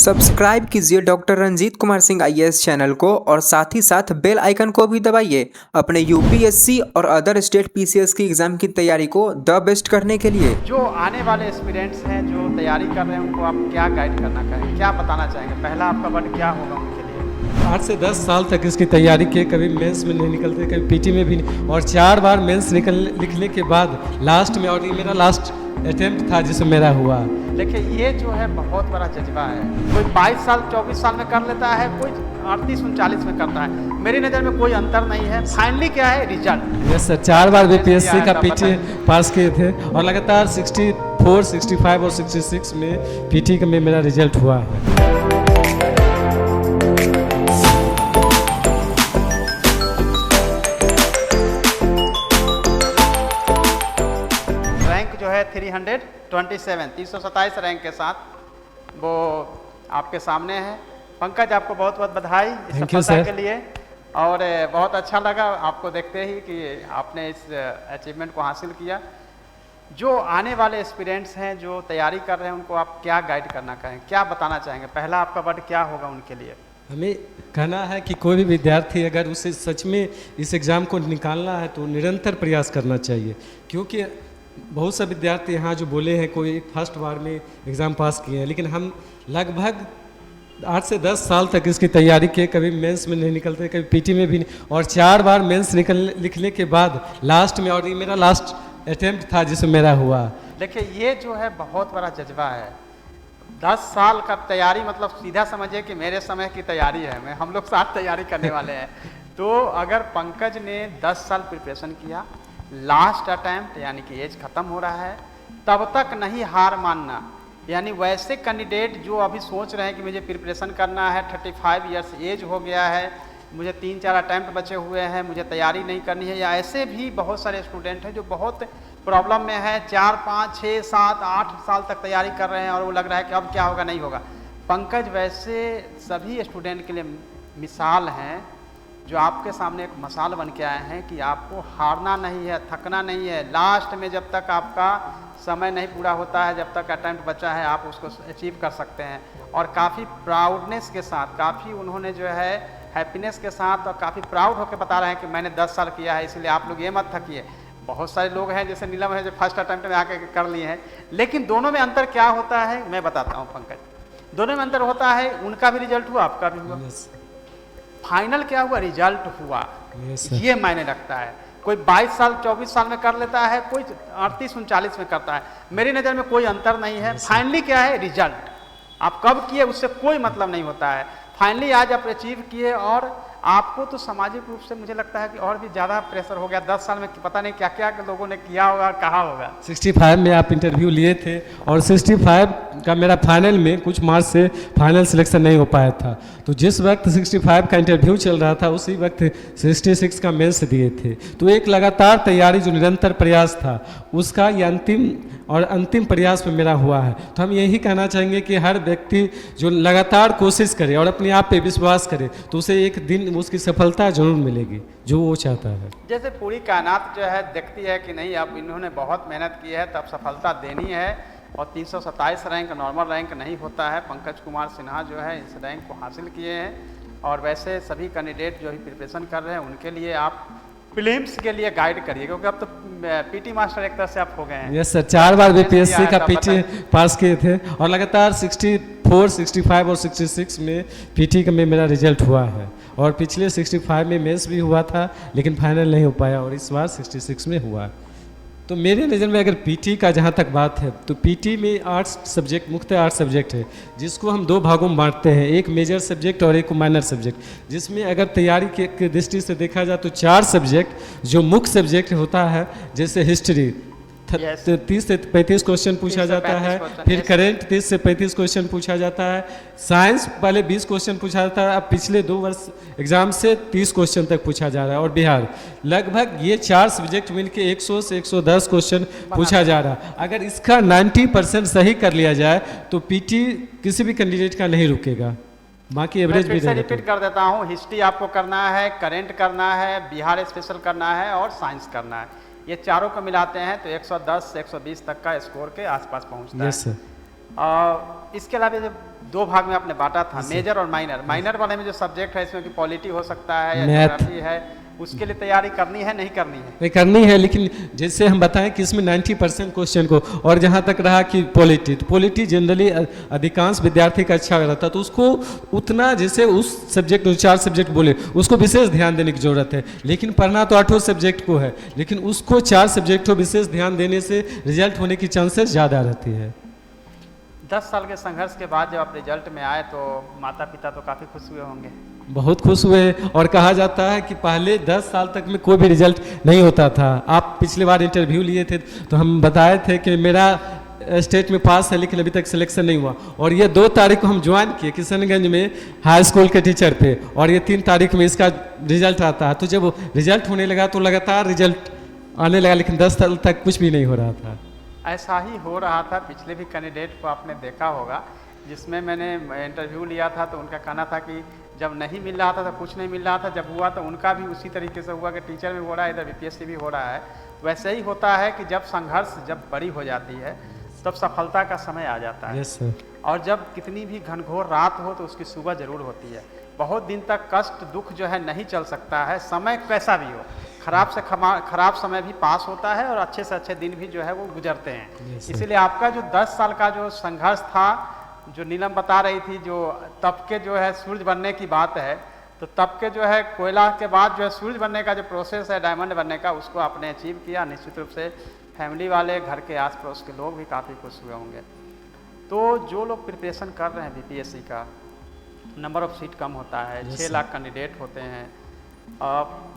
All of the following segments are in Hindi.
सब्सक्राइब कीजिए doctor Ranjeet Kumar Singh IAS channel को और साथ ही साथ बेल आइकन को भी दबाइए अपने यूपीएससी और अदर स्टेट पीसीएस की एग्जाम की तैयारी को द बेस्ट करने के लिए। जो आने वाले एस्पिरेंट्स हैं जो तैयारी कर रहे हैं उनको आप क्या गाइड करना चाहेंगे, क्या बताना चाहेंगे? पहला आपका वर्ड क्या होगा उनके लिए? 8 से 10 साल तक इसकी तैयारी किए, कभी मेंस में नहीं निकलते, कभी पीटी में भी नहीं, और 4 बार मेंस लिखने के बाद लास्ट में, और ये मेरा लास्ट अटेम्प्ट था जिसमें मेरा हुआ। देखिए ये जो है बहुत बड़ा जज्बा है। कोई 22 साल 24 साल में कर लेता है, कोई 38 39 में करता है। मेरी नज़र में कोई अंतर नहीं है। फाइनली क्या है रिजल्ट? यस सर, 4 बार बीपीएससी का पीटी पास किए थे और लगातार 64, 65 और 66 में पीटी का में मेरा रिजल्ट हुआ है। जो है 327 रैंक के साथ वो आपके सामने है। पंकज, आपको बहुत बहुत बधाई इस सफलता के लिए, और बहुत अच्छा लगा आपको देखते ही कि आपने इस अचीवमेंट को हासिल किया। जो आने वाले एस्पिरेंट्स हैं जो तैयारी कर रहे हैं उनको आप क्या गाइड करना कहें, क्या बताना चाहेंगे? पहला आपका वर्ड क्या होगा उनके लिए? हमें कहना है कि कोई भी विद्यार्थी अगर उसे सच में इस एग्ज़ाम को निकालना है तो निरंतर प्रयास करना चाहिए, क्योंकि बहुत से विद्यार्थी यहाँ जो बोले हैं कोई फर्स्ट बार में एग्ज़ाम पास किए हैं, लेकिन हम लगभग 8 से 10 साल तक इसकी तैयारी किए, कभी मेंस में नहीं निकलते, कभी पीटी में भी नहीं, और 4 बार मेंस लिखने के बाद लास्ट में, और ये मेरा लास्ट अटेम्प्ट था जिसमें मेरा हुआ। देखिए ये जो है बहुत बड़ा जज्बा है। 10 साल का तैयारी मतलब सीधा समझिए कि मेरे समय की तैयारी है। हम लोग साथ तैयारी करने वाले हैं। तो अगर पंकज ने 10 साल प्रिपरेशन किया, लास्ट अटैम्प्ट यानी कि एज ख़त्म हो रहा है, तब तक नहीं हार मानना। यानी वैसे कैंडिडेट जो अभी सोच रहे हैं कि मुझे प्रिपरेशन करना है, 35 ईयर्स एज हो गया है, मुझे 3-4 अटैम्प्ट बचे हुए हैं, मुझे तैयारी नहीं करनी है, या ऐसे भी बहुत सारे स्टूडेंट हैं जो बहुत प्रॉब्लम में है, 4, 5, 6, 7, 8 साल तक तैयारी कर रहे हैं और वो लग रहा है कि अब क्या होगा, नहीं होगा। पंकज वैसे सभी स्टूडेंट के लिए मिसाल हैं, जो आपके सामने एक मिसाल बन के आए हैं कि आपको हारना नहीं है, थकना नहीं है। लास्ट में जब तक आपका समय नहीं पूरा होता है, जब तक अटैम्प्ट बचा है, आप उसको अचीव कर सकते हैं। और काफ़ी प्राउडनेस के साथ, काफ़ी उन्होंने जो है हैप्पीनेस के साथ और काफ़ी प्राउड होकर बता रहे हैं कि मैंने 10 साल किया है, इसलिए आप लोग ये मत थकिए। बहुत सारे लोग हैं जैसे नीलम है जो फर्स्ट अटैम्प्ट में आके कर लिए हैं, लेकिन दोनों में अंतर क्या होता है मैं बताता हूँ पंकज। दोनों में अंतर होता है, उनका भी रिजल्ट हुआ, आपका भी हुआ। फाइनल क्या हुआ? रिजल्ट हुआ। ये मायने रखता है। कोई 22 साल 24 साल में कर लेता है, कोई 38 39 में करता है। मेरी नज़र में कोई अंतर नहीं है। फाइनली क्या है? रिजल्ट। आप कब किए उससे कोई मतलब नहीं होता है। फाइनली आज आप अचीव किए, और आपको तो सामाजिक रूप से मुझे लगता है कि और भी ज़्यादा प्रेशर हो गया। 10 साल में पता नहीं क्या क्या लोगों ने किया होगा, कहा होगा। 65 में आप इंटरव्यू लिए थे, और 65 का मेरा फाइनल में कुछ मार्च से फाइनल सिलेक्शन नहीं हो पाया था। तो जिस वक्त 65 का इंटरव्यू चल रहा था उसी वक्त 66 का मेंस दिए थे। तो एक लगातार तैयारी जो निरंतर प्रयास था उसका ये अंतिम प्रयास में मेरा हुआ है। तो हम यही कहना चाहेंगे कि हर व्यक्ति जो लगातार कोशिश करे और अपने आप पे विश्वास करे तो उसे एक दिन उसकी सफलता जरूर मिलेगी जो वो चाहता है। जैसे पूरी कायनात जो है देखती है कि नहीं अब इन्होंने बहुत मेहनत की है, तब सफलता देनी है, और 327 रैंक नॉर्मल रैंक नहीं होता है। पंकज कुमार सिन्हा जो है इस रैंक को हासिल किए हैं। और वैसे सभी कैंडिडेट जो भी प्रिपरेशन कर रहे हैं उनके लिए आप प्रीलिम्स के लिए गाइड करिए, क्योंकि अब तो पीटी मास्टर एक तरह से आप हो गए हैं। यस सर, 4 बार बीपीएससी का पीटी पास किए थे, और लगातार 64, 65 और 66 में पीटी का में मेरा रिजल्ट हुआ है। और पिछले 65 में मेंस भी हुआ था, लेकिन फाइनल नहीं हो पाया, और इस बार 66 में हुआ। तो मेरे नज़र में अगर पीटी का जहाँ तक बात है तो पीटी में 8 सब्जेक्ट, मुख्य 8 सब्जेक्ट है, जिसको हम 2 भागों में बांटते हैं, एक मेजर सब्जेक्ट और एक माइनर सब्जेक्ट। जिसमें अगर तैयारी के दृष्टि से देखा जाए तो 4 सब्जेक्ट जो मुख्य सब्जेक्ट होता है, जैसे हिस्ट्री 30 से 35 क्वेश्चन पूछा जाता है, फिर करेंट 30 से 35 क्वेश्चन पूछा जाता है, साइंस पहले 20 क्वेश्चन पूछा जाता है, अब पिछले 2 वर्ष एग्जाम से 30 क्वेश्चन तक पूछा जा रहा है, और बिहार लगभग ये 4 सब्जेक्ट मिलके 100 से 110 क्वेश्चन पूछा जा रहा है। अगर इसका 90% सही कर लिया जाए तो पीटी किसी भी कैंडिडेट का नहीं रुकेगा, बाकी एवरेज भी रहेगा। रिपीट कर देता हूँ, हिस्ट्री आपको करना है, करेंट करना है, बिहार स्पेशल करना है और साइंस करना है। ये चारों को मिलाते हैं तो 110 से 120 तक का स्कोर के आसपास पहुंचता है। इसके अलावा जब 2 भाग में आपने बांटा था, मेजर और माइनर। माइनर वाले में जो सब्जेक्ट है इसमें कि पॉलिटी हो सकता है या Math। ज्योग्राफी है, उसके लिए तैयारी करनी है नहीं करनी है? नहीं करनी है, लेकिन जैसे हम बताएं कि इसमें 90% क्वेश्चन को, और जहाँ तक रहा कि पॉलिटी, तो पॉलिटी जनरली अधिकांश विद्यार्थी का अच्छा रहता, तो उसको उतना, जैसे उस सब्जेक्ट 4 सब्जेक्ट बोले उसको विशेष ध्यान देने की जरूरत है। लेकिन पढ़ना तो 8 सब्जेक्ट को है, लेकिन उसको 4 सब्जेक्ट को विशेष ध्यान देने से रिजल्ट होने की चांसेस ज़्यादा रहती है। 10 साल के संघर्ष के बाद जब आप रिजल्ट में आए तो माता पिता तो काफ़ी खुश हुए होंगे? बहुत खुश हुए, और कहा जाता है कि पहले 10 साल तक में कोई भी रिजल्ट नहीं होता था। आप पिछली बार इंटरव्यू लिए थे तो हम बताए थे कि मेरा स्टेट में पास है लेकिन अभी तक सिलेक्शन नहीं हुआ, और ये 2 तारीख को हम ज्वाइन किए किशनगंज में हाई स्कूल के टीचर पे, और ये 3 तारीख में इसका रिजल्ट आता है। तो जब रिजल्ट होने लगा तो लगातार रिजल्ट आने लगा, लेकिन 10 साल तक कुछ भी नहीं हो रहा था। ऐसा ही हो रहा था पिछले भी कैंडिडेट को आपने देखा होगा, जिसमें मैंने इंटरव्यू लिया था तो उनका कहना था कि जब नहीं मिल रहा था तो कुछ नहीं मिल रहा था, जब हुआ तो उनका भी उसी तरीके से हुआ कि टीचर भी हो रहा है, इधर बीपीएससी भी हो रहा है। वैसे ही होता है कि जब संघर्ष जब बड़ी हो जाती है तब सफलता का समय आ जाता है। Yes sir. और जब कितनी भी घनघोर रात हो तो उसकी सुबह जरूर होती है। बहुत दिन तक कष्ट दुख जो है नहीं चल सकता है, समय कैसा भी हो, खराब से खराब समय भी पास होता है और अच्छे से अच्छे दिन भी जो है वो गुजरते हैं। इसीलिए आपका जो 10 साल का जो संघर्ष था, जो नीलम बता रही थी, जो तप के जो है सूरज बनने की बात है, तो तप के जो है कोयला के बाद जो है सूरज बनने का जो प्रोसेस है डायमंड बनने का, उसको आपने अचीव किया। निश्चित रूप से फैमिली वाले, घर के आस पड़ोस के लोग भी काफ़ी खुश हुए होंगे। तो जो लोग प्रिपरेशन कर रहे हैं बीपीएससी का, नंबर ऑफ सीट कम होता है, 6 लाख कैंडिडेट होते हैं,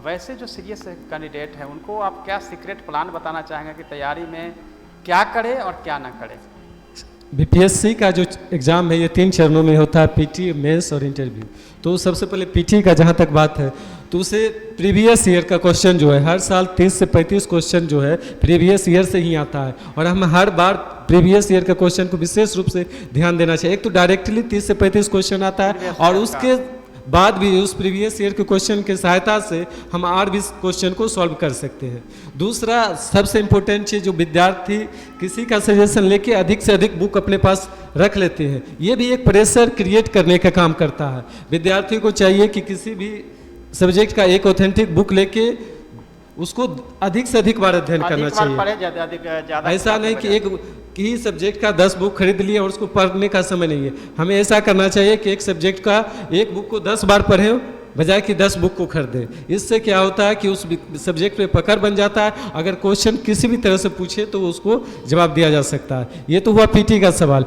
वैसे जो सीरियस कैंडिडेट हैं उनको आप क्या सीक्रेट प्लान बताना चाहेंगे कि तैयारी में क्या करें और क्या ना करें? बीपीएससी का जो एग्ज़ाम है ये 3 चरणों में होता है, पीटी, मेंस और इंटरव्यू। तो सबसे पहले पीटी का जहाँ तक बात है तो उसे प्रीवियस ईयर का क्वेश्चन जो है, हर साल 30 से 35 क्वेश्चन जो है प्रीवियस ईयर से ही आता है, और हम हर बार प्रीवियस ईयर के क्वेश्चन को विशेष रूप से ध्यान देना चाहिए। एक तो डायरेक्टली 30 से 35 क्वेश्चन आता है, और उसके बाद भी उस प्रीवियस ईयर के क्वेश्चन की सहायता से हम और भी क्वेश्चन को सॉल्व कर सकते हैं। दूसरा सबसे इम्पोर्टेंट चीज़, जो विद्यार्थी किसी का सजेशन लेके अधिक से अधिक बुक अपने पास रख लेते हैं, ये भी एक प्रेशर क्रिएट करने का काम करता है। विद्यार्थी को चाहिए कि किसी भी सब्जेक्ट का एक ऑथेंटिक बुक लेके उसको अधिक से अधिक बार अध्ययन करना चाहिए। ऐसा नहीं कि एक ही सब्जेक्ट का 10 बुक खरीद लिया और उसको पढ़ने का समय नहीं है। हमें ऐसा करना चाहिए कि एक सब्जेक्ट का एक बुक को 10 बार पढ़ें बजाय कि 10 बुक को खरीदें। इससे क्या होता है कि उस सब्जेक्ट पे पकड़ बन जाता है, अगर क्वेश्चन किसी भी तरह से पूछे तो उसको जवाब दिया जा सकता है। ये तो हुआ पीटी का सवाल।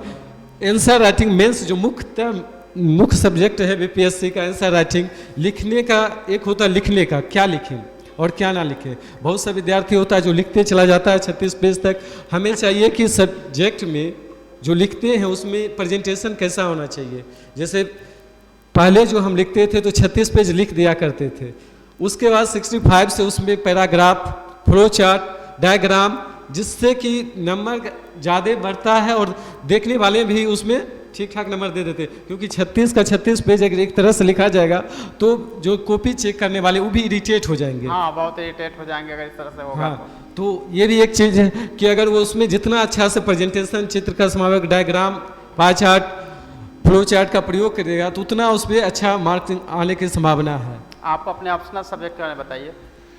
आंसर राइटिंग मेंस जो मुख्य सब्जेक्ट है बीपीएससी का, आंसर राइटिंग, लिखने का एक होता है, लिखने का क्या लिखें और क्या ना लिखे। बहुत सा विद्यार्थी होता है जो लिखते चला जाता है 36 पेज तक। हमें चाहिए कि सब्जेक्ट में जो लिखते हैं उसमें प्रेजेंटेशन कैसा होना चाहिए। जैसे पहले जो हम लिखते थे तो 36 पेज लिख दिया करते थे, उसके बाद 65 से उसमें पैराग्राफ, फ्लो चार्ट, डायग्राम, जिससे कि नंबर ज़्यादा बढ़ता है और देखने वाले भी उसमें ठीक ठाक नंबर दे देते, क्योंकि 36 का 36 पेज अगर एक तरह से लिखा जाएगा तो जो कॉपी चेक करने वाले वो भी इरिटेट हो जाएंगे। हाँ, बहुत इरिटेट हो जाएंगे अगर इस तरह से होगा। हाँ, तो ये भी एक चीज़ है कि अगर वो उसमें जितना अच्छा से प्रेजेंटेशन, चित्र का समावेश, diagram, pie chart, flow chart का प्रयोग करेगा तो उतना उस पर अच्छा मार्क्स आने की संभावना है। आप अपने ऑप्शनल सब्जेक्ट के बारे में बताइए।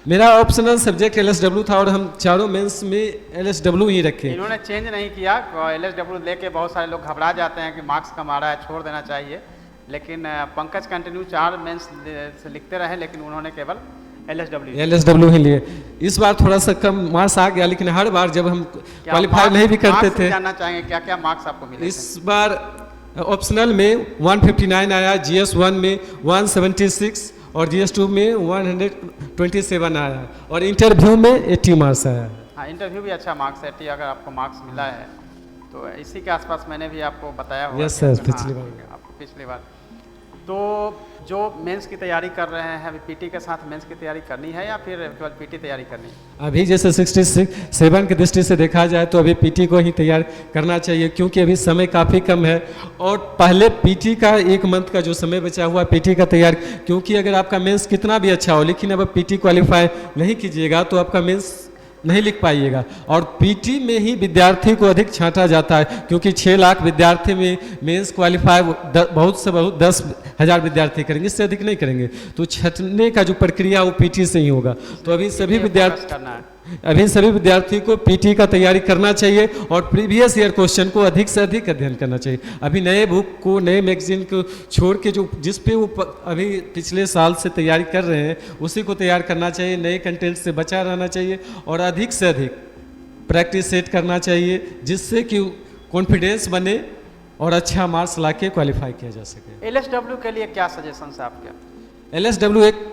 मेरा ऑप्शनल सब्जेक्ट एलएसडब्ल्यू था और हम चारों मेंस में एलएसडब्ल्यू ही रखे। इन्होंने चेंज नहीं किया। एलएसडब्ल्यू लेके बहुत सारे लोग घबरा जाते हैं कि मार्क्स कम आ रहा है, छोड़ देना चाहिए, लेकिन पंकज कंटिन्यू 4 मेंस से लिखते रहे, लेकिन उन्होंने केवल एलएसडब्ल्यू ही लिए। इस बार थोड़ा सा कम मार्क्स आ गया, लेकिन हर बार जब हम क्वालिफाई नहीं भी करते थे। जानना चाहेंगे क्या क्या मार्क्स आपको मिले? इस बार ऑप्शनल में 159 आया, GS1 में 176 और GS2 में 127 आया, और इंटरव्यू में 80 मार्क्स आया। हाँ, इंटरव्यू भी अच्छा मार्क्स है। 80 अगर आपको मार्क्स मिला है तो इसी के आसपास मैंने भी आपको बताया हुआ। यस सर, पिछली बार। तो जो मेंस की तैयारी कर रहे हैं, अभी पीटी के साथ मेंस की तैयारी करनी है या फिर केवल पीटी तैयारी करनी है? अभी जैसे 67 की दृष्टि से देखा जाए तो अभी पीटी को ही तैयार करना चाहिए, क्योंकि अभी समय काफ़ी कम है। और पहले पीटी का 1 मंथ का जो समय बचा हुआ पीटी का तैयार, क्योंकि अगर आपका मेंस कितना भी अच्छा हो लेकिन अब पीटी क्वालिफाई नहीं कीजिएगा तो आपका मेंस नहीं लिख पाइएगा। और पीटी में ही विद्यार्थी को अधिक छांटा जाता है, क्योंकि 6 लाख विद्यार्थी में मेंस क्वालिफाई बहुत से बहुत 10,000 विद्यार्थी करेंगे, इससे अधिक नहीं करेंगे। तो छंटने का जो प्रक्रिया वो पीटी से ही होगा। तो अभी सभी विद्यार्थी को पीटी का तैयारी करना चाहिए और प्रीवियस ईयर क्वेश्चन को अधिक से अधिक अध्ययन करना चाहिए। अभी नए बुक को, नए मैगजीन को छोड़ के जो जिस पे वो अभी पिछले साल से तैयारी कर रहे हैं उसी को तैयार करना चाहिए। नए कंटेंट से बचा रहना चाहिए और अधिक से अधिक प्रैक्टिस सेट करना चाहिए, जिससे कि कॉन्फिडेंस बने और अच्छा मार्क्स ला के क्वालिफाई किया जा सके। एलएसडब्ल्यू के लिए क्या सजेशन है आपके? एलएसडब्ल्यू एक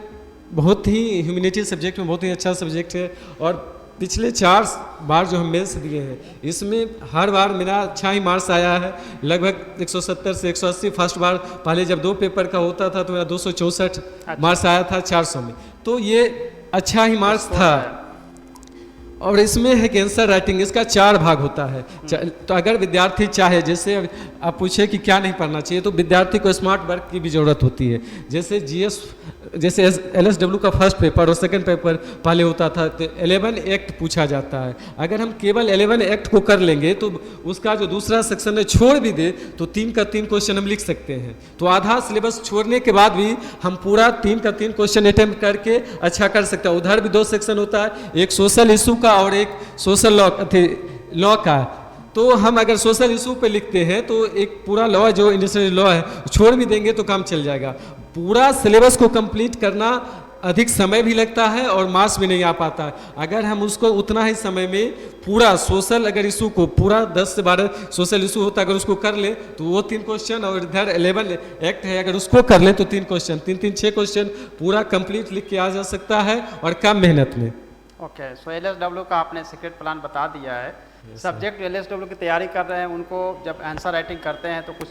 बहुत ही ह्यूमैनिटी सब्जेक्ट में बहुत ही अच्छा सब्जेक्ट है और पिछले 4 बार जो हम मेंस दिए हैं इसमें हर बार मेरा अच्छा ही मार्क्स आया है, लगभग 170 से 180। फर्स्ट बार पहले जब 2 पेपर का होता था तो मेरा 264 मार्क्स आया था 400 में, तो ये अच्छा ही मार्क्स था। और इसमें है कि आंसर राइटिंग, इसका 4 भाग होता है। तो अगर विद्यार्थी चाहे, जैसे आप पूछे कि क्या नहीं पढ़ना चाहिए, तो विद्यार्थी को स्मार्ट वर्क की भी ज़रूरत होती है। जैसे जीएस, जैसे एलएसडब्ल्यू का फर्स्ट पेपर और सेकंड पेपर पहले होता था तो 11 एक्ट पूछा जाता है। अगर हम केवल 11 एक्ट को कर लेंगे तो उसका जो दूसरा सेक्शन है छोड़ भी दे तो 3 का 3 क्वेश्चन हम लिख सकते हैं। तो आधा सिलेबस छोड़ने के बाद भी हम पूरा 3 का 3 क्वेश्चन अटेम्प्ट करके अच्छा कर सकते हैं। उधर भी 2 सेक्शन होता है, एक सोशल इशू का और एक सोशल लॉ का। तो हम अगर सोशल इशू पे लिखते हैं तो एक पूरा लॉ जो इंडस्ट्रियल लॉ है छोड़ भी देंगे तो काम चल जाएगा। पूरा सिलेबस को कंप्लीट करना अधिक समय भी लगता है और मार्क्स भी नहीं आ पाता है। अगर हम उसको उतना ही समय में पूरा सोशल अगर इशू को पूरा 10 से 12 सोशल इशू होता है, अगर उसको कर ले तो वो 3 क्वेश्चन, और इधर 11 एक्ट है अगर उसको कर ले तो 3 क्वेश्चन, 3 6 क्वेश्चन पूरा कंप्लीट लिख के आ जा सकता है और कम मेहनत में। ओके, सो एलएसडब्ल्यू का आपने सीक्रेट प्लान बता दिया है। सब्जेक्ट एलएसडब्ल्यू की तैयारी कर रहे हैं उनको जब आंसर राइटिंग करते हैं तो कुछ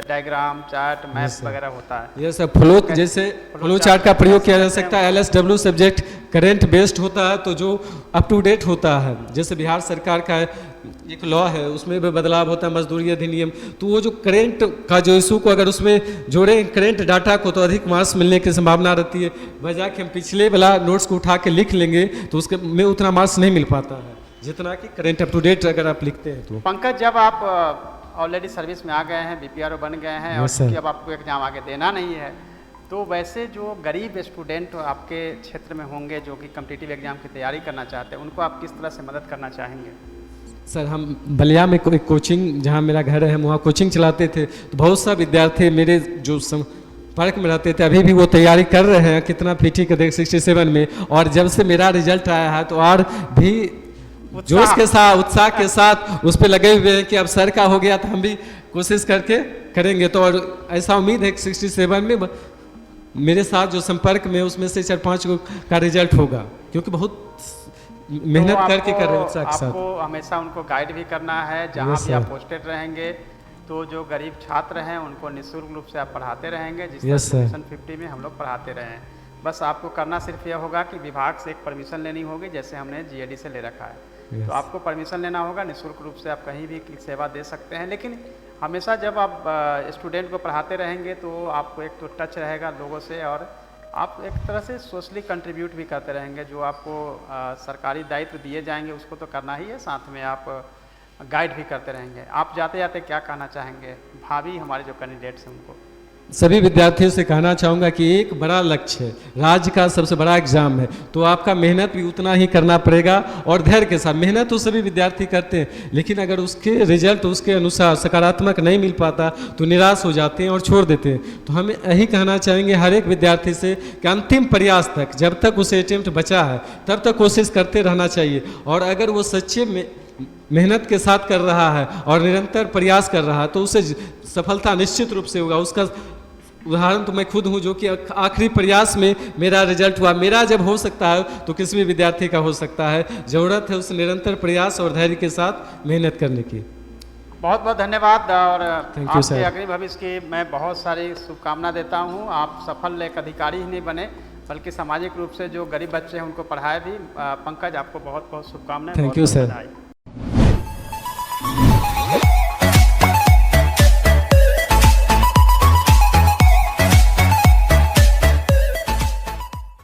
डायग्राम, चार्ट, मैप्स वगैरह होता है। ये सब फ्लो, जैसे फ्लो चार्ट का प्रयोग किया जा सकता है। एलएसडब्ल्यू सब्जेक्ट करंट बेस्ड होता है तो जो अप टू डेट होता है, जैसे बिहार सरकार का एक लॉ है उसमें भी बदलाव होता है, मजदूरी अधिनियम, तो वो जो करंट का जो इशू को अगर उसमें जोड़ें करंट डाटा को तो अधिक मार्क्स मिलने की संभावना रहती है। बजाय कि हम पिछले वाला नोट्स को उठा के लिख लेंगे तो उसके में उतना मार्क्स नहीं मिल पाता है जितना कि करंट अप टू डेट अगर आप लिखते हैं। तो पंकज, जब आप ऑलरेडी सर्विस में आ गए हैं, बीपीआरओ बन गए हैं और क्योंकि अब आपको एग्जाम आगे देना नहीं है, तो वैसे जो गरीब स्टूडेंट आपके क्षेत्र में होंगे जो कि कॉम्पिटिटिव एग्जाम की तैयारी करना चाहते हैं, उनको आप किस तरह से मदद करना चाहेंगे? सर, हम बलिया में कोई कोचिंग, जहाँ मेरा घर है, हम वहाँ कोचिंग चलाते थे। तो बहुत सा विद्यार्थी मेरे जो पार्क में रहते थे अभी भी वो तैयारी कर रहे हैं। कितना पीटी का देख 67 में, और जब से मेरा रिजल्ट आया है तो और भी जोश के साथ, उत्साह के साथ उस पर लगे हुए हैं कि अब सर का हो गया तो हम भी कोशिश करके करेंगे। तो और ऐसा उम्मीद है कि 67 में मेरे साथ जो संपर्क में उसमें से 4-5 का रिजल्ट होगा, क्योंकि बहुत मेहनत करके कर रहे हैं उत्साह के साथ। आपको हमेशा उनको गाइड भी करना है, जहाँ भी आप पोस्टेड रहेंगे तो जो गरीब छात्र हैं उनको निःशुल्क रूप से आप पढ़ाते रहेंगे, जिस तरह मिशन 50 में हम लोग पढ़ाते रहे हैं। बस आपको करना सिर्फ यह होगा कि विभाग से एक परमिशन लेनी होगी, जैसे हमने जीएडी से ले रखा है। तो आपको परमिशन लेना होगा, निःशुल्क रूप से आप कहीं भी सेवा दे सकते हैं। लेकिन हमेशा जब आप स्टूडेंट को पढ़ाते रहेंगे तो आपको एक तो टच रहेगा लोगों से, और आप एक तरह से सोशली कंट्रीब्यूट भी करते रहेंगे। जो आपको सरकारी दायित्व दिए जाएंगे उसको तो करना ही है, साथ में आप गाइड भी करते रहेंगे। आप जाते जाते क्या कहना चाहेंगे भावी हमारे जो कैंडिडेट्स हैं उनको? सभी विद्यार्थियों से कहना चाहूँगा कि एक बड़ा लक्ष्य है, राज्य का सबसे बड़ा एग्जाम है, तो आपका मेहनत भी उतना ही करना पड़ेगा और धैर्य के साथ। मेहनत तो सभी विद्यार्थी करते हैं, लेकिन अगर उसके रिजल्ट उसके अनुसार सकारात्मक नहीं मिल पाता तो निराश हो जाते हैं और छोड़ देते हैं। तो हमें यही कहना चाहेंगे हर एक विद्यार्थी से कि अंतिम प्रयास तक, जब तक उसे अटेम्प्ट बचा है तब तक कोशिश करते रहना चाहिए। और अगर वो सच्चे में मेहनत के साथ कर रहा है और निरंतर प्रयास कर रहा है तो उसे सफलता निश्चित रूप से होगा। उसका उदाहरण तो मैं खुद हूँ, जो कि आखिरी प्रयास में मेरा रिजल्ट हुआ। मेरा जब हो सकता है तो किसी भी विद्यार्थी का हो सकता है। ज़रूरत है उस निरंतर प्रयास और धैर्य के साथ मेहनत करने की। बहुत बहुत धन्यवाद, और आपके अग्रिम भविष्य की मैं बहुत सारी शुभकामना देता हूँ। आप सफल एक अधिकारी ही नहीं बने बल्कि सामाजिक रूप से जो गरीब बच्चे हैं उनको पढ़ाए भी। पंकज, आपको बहुत बहुत शुभकामनाएं। Thank you sir.